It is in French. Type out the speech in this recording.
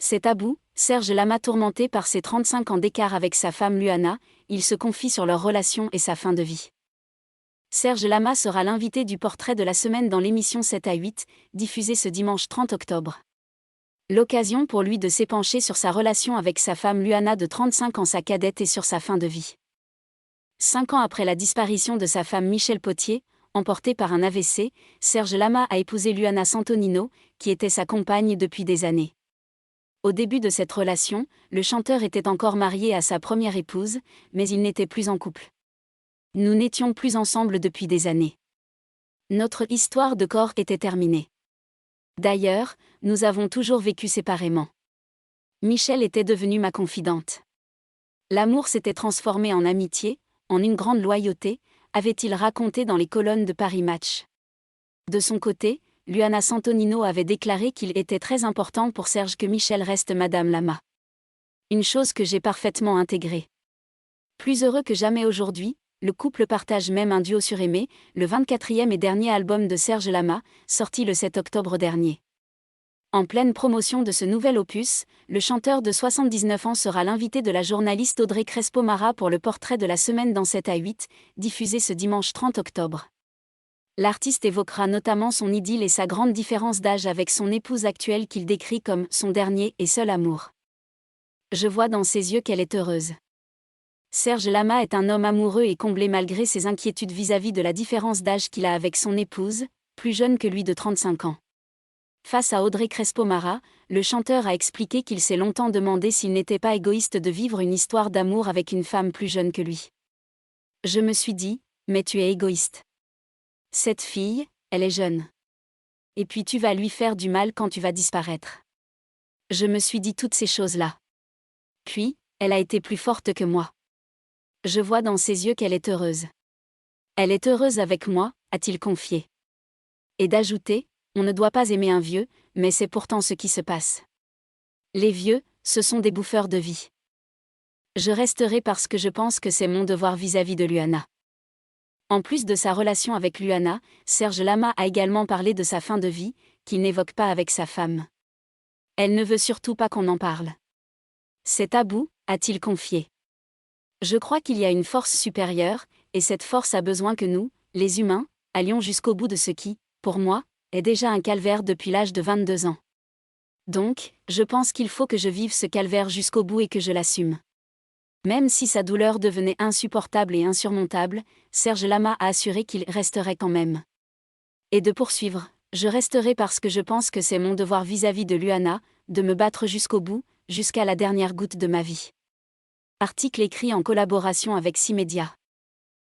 C'est tabou, Serge Lama tourmenté par ses 35 ans d'écart avec sa femme Luana, il se confie sur leur relation et sa fin de vie. Serge Lama sera l'invité du portrait de la semaine dans l'émission 7 à 8, diffusée ce dimanche 30 octobre. L'occasion pour lui de s'épancher sur sa relation avec sa femme Luana de 35 ans, sa cadette, et sur sa fin de vie. 5 ans après la disparition de sa femme Michel Potier, emportée par un AVC, Serge Lama a épousé Luana Santonino, qui était sa compagne depuis des années. Au début de cette relation, le chanteur était encore marié à sa première épouse, mais il n'était plus en couple. Nous n'étions plus ensemble depuis des années. Notre histoire de corps était terminée. D'ailleurs, nous avons toujours vécu séparément. Michel était devenue ma confidente. L'amour s'était transformé en amitié, en une grande loyauté, avait-il raconté dans les colonnes de Paris Match. De son côté, Luana Santonino avait déclaré qu'il était très important pour Serge que Michel reste Madame Lama. Une chose que j'ai parfaitement intégrée. Plus heureux que jamais aujourd'hui, le couple partage même un duo sur Aimé, le 24e et dernier album de Serge Lama, sorti le 7 octobre dernier. En pleine promotion de ce nouvel opus, le chanteur de 79 ans sera l'invité de la journaliste Audrey Crespo-Mara pour le portrait de la semaine dans 7 à 8, diffusé ce dimanche 30 octobre. L'artiste évoquera notamment son idylle et sa grande différence d'âge avec son épouse actuelle qu'il décrit comme son dernier et seul amour. Je vois dans ses yeux qu'elle est heureuse. Serge Lama est un homme amoureux et comblé malgré ses inquiétudes vis-à-vis de la différence d'âge qu'il a avec son épouse, plus jeune que lui de 35 ans. Face à Audrey Crespo-Mara, le chanteur a expliqué qu'il s'est longtemps demandé s'il n'était pas égoïste de vivre une histoire d'amour avec une femme plus jeune que lui. Je me suis dit, mais tu es égoïste. Cette fille, elle est jeune. Et puis tu vas lui faire du mal quand tu vas disparaître. Je me suis dit toutes ces choses-là. Puis, elle a été plus forte que moi. Je vois dans ses yeux qu'elle est heureuse. Elle est heureuse avec moi, a-t-il confié. Et d'ajouter, on ne doit pas aimer un vieux, mais c'est pourtant ce qui se passe. Les vieux, ce sont des bouffeurs de vie. Je resterai parce que je pense que c'est mon devoir vis-à-vis de Luana. En plus de sa relation avec Luana, Serge Lama a également parlé de sa fin de vie, qu'il n'évoque pas avec sa femme. Elle ne veut surtout pas qu'on en parle. C'est tabou, a-t-il confié. Je crois qu'il y a une force supérieure, et cette force a besoin que nous, les humains, allions jusqu'au bout de ce qui, pour moi, est déjà un calvaire depuis l'âge de 22 ans. Donc, je pense qu'il faut que je vive ce calvaire jusqu'au bout et que je l'assume. Même si sa douleur devenait insupportable et insurmontable, Serge Lama a assuré qu'il resterait quand même. Et de poursuivre, je resterai parce que je pense que c'est mon devoir vis-à-vis de Luana, de me battre jusqu'au bout, jusqu'à la dernière goutte de ma vie. Article écrit en collaboration avec 6 médias.